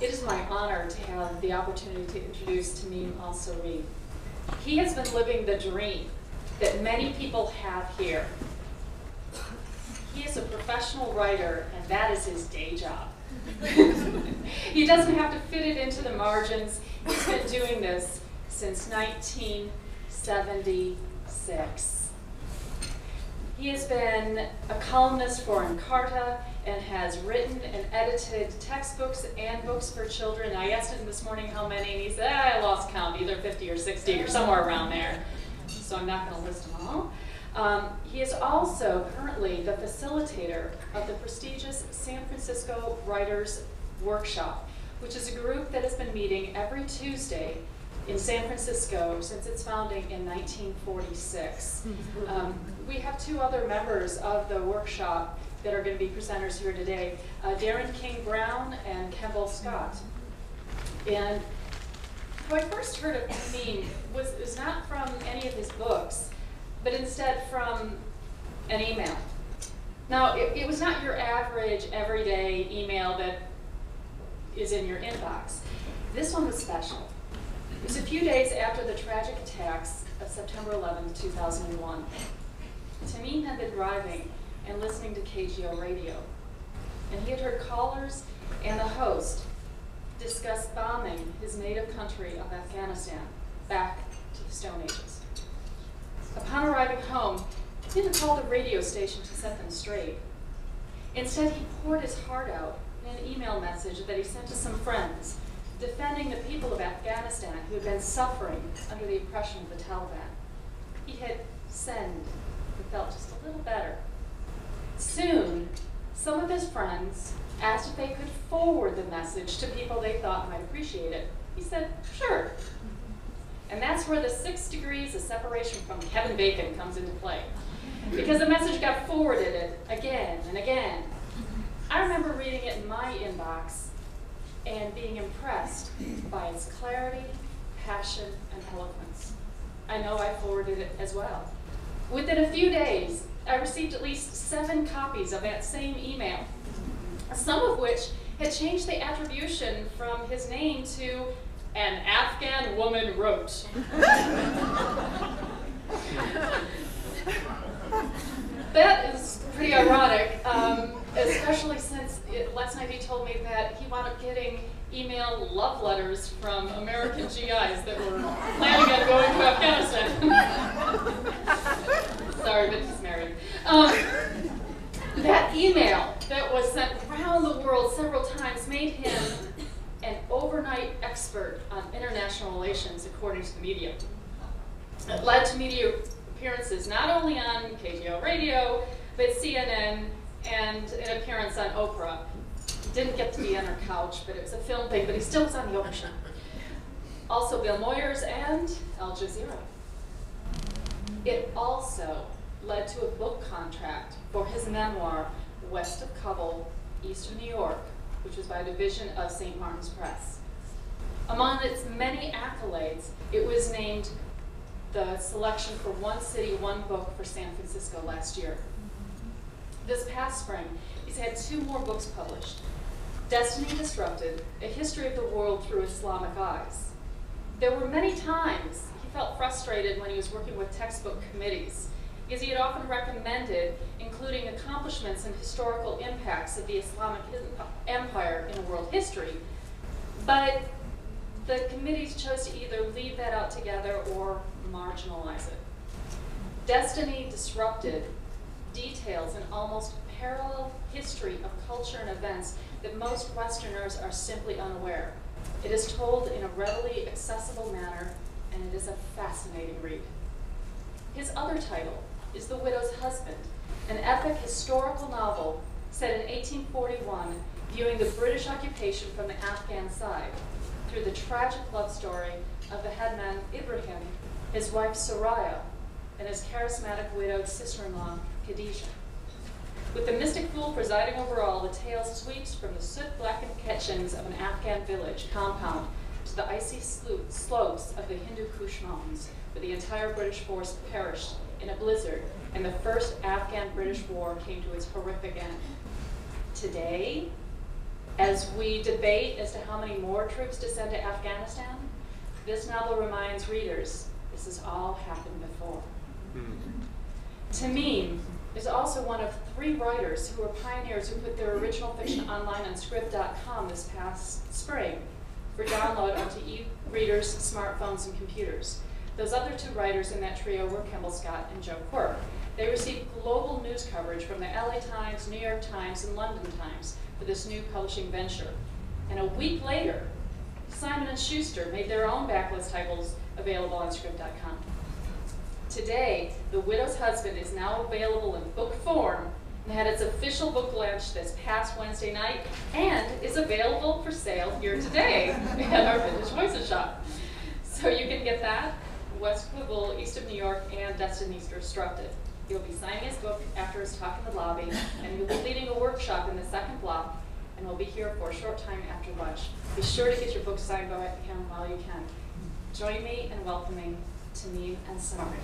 It is my honor to have the opportunity to introduce Tamim Ansary. He has been living the dream that many people have here. He is a professional writer, and that is his day job. He doesn't have to fit it into the margins. He's been doing this since 1976. He has been a columnist for Encarta and has written and edited textbooks and books for children. I asked him this morning how many, and he said, I lost count, either 50 or 60 or somewhere around there. So I'm not going to list them all. He is also currently the facilitator of the prestigious San Francisco Writers Workshop, which is a group that has been meeting every Tuesday in San Francisco since its founding in 1946. We have two other members of the workshop that are going to be presenters here today, Darren King Brown and Kemble Scott. And how I first heard of Tamim was not from any of his books, but instead from an email. Now, it was not your average, everyday email that is in your inbox. This one was special. It was a few days after the tragic attacks of September 11, 2001. Tamim had been driving and listening to KGO radio, and he had heard callers and the host discuss bombing his native country of Afghanistan back to the Stone Ages. Upon arriving home, he didn't call the radio station to set them straight. Instead, he poured his heart out in an email message that he sent to some friends, defending the people of Afghanistan who had been suffering under the oppression of the Taliban. He hit send and felt just a little better. Soon, some of his friends asked if they could forward the message to people they thought might appreciate it. He said, sure. And that's where the 6 degrees of separation from Kevin Bacon comes into play, because the message got forwarded again and again. I remember reading it in my inbox and being impressed by its clarity, passion, and eloquence. I know I forwarded it as well. Within a few days, I received at least 7 copies of that same email, some of which had changed the attribution from his name to an Afghan woman wrote. That is pretty ironic, especially since last night he told me that he wound up getting email love letters from American GIs that were planning on going to Afghanistan. Sorry, but he's married. That email that was sent around the world several times made him an overnight expert on international relations, according to the media. It led to media appearances not only on KGO radio, but CNN and an appearance on Oprah. He didn't get to be on her couch, but it was a film thing, but he still was on the Oprah show. Also Bill Moyers and Al Jazeera. It also led to a book contract for his memoir, West of Kabul, Eastern New York, which was by a division of St. Martin's Press. Among its many accolades, it was named the selection for One City, One Book for San Francisco last year. This past spring, he's had 2 more books published. Destiny Disrupted, A History of the World Through Islamic Eyes. There were many times he felt frustrated when he was working with textbook committees, because he had often recommended including accomplishments and historical impacts of the Islamic Empire in world history, but the committees chose to either leave that out together or marginalize it. Destiny Disrupted details an almost parallel history of culture and events that most Westerners are simply unaware. It is told in a readily accessible manner, and it is a fascinating read. His other title is The Widow's Husband, an epic historical novel set in 1841, viewing the British occupation from the Afghan side through the tragic love story of the headman Ibrahim, his wife Soraya, and his charismatic widowed sister-in-law Khadijah. With the mystic fool presiding over all, the tale sweeps from the soot-blackened kitchens of an Afghan village compound to the icy slopes of the Hindu Kush Mountains, where the entire British force perished in a blizzard, and the first Afghan-British war came to its horrific end. Today, As we debate as to how many more troops to send to Afghanistan, this novel reminds readers this has all happened before. Tamim is also one of 3 writers who were pioneers who put their original fiction online on script.com this past spring for download onto e-readers, smartphones, and computers. Those other 2 writers in that trio were Kimball Scott and Joe Quirk. They received global news coverage from the LA Times, New York Times, and London Times for this new publishing venture. And a week later, Simon & Schuster made their own backlist titles available on script.com. Today, The Widow's Husband is now available in book form and had its official book launch this past Wednesday night and is available for sale here today at our Vintage Voices shop. So you can get that, West Quibble, east of New York, and Destiny's Destructive. You'll be signing his book after his talk in the lobby, and you'll be leading a workshop in the second block, and we'll be here for a short time after lunch. Be sure to get your book signed by him while you can. Join me in welcoming Tamim Ansary.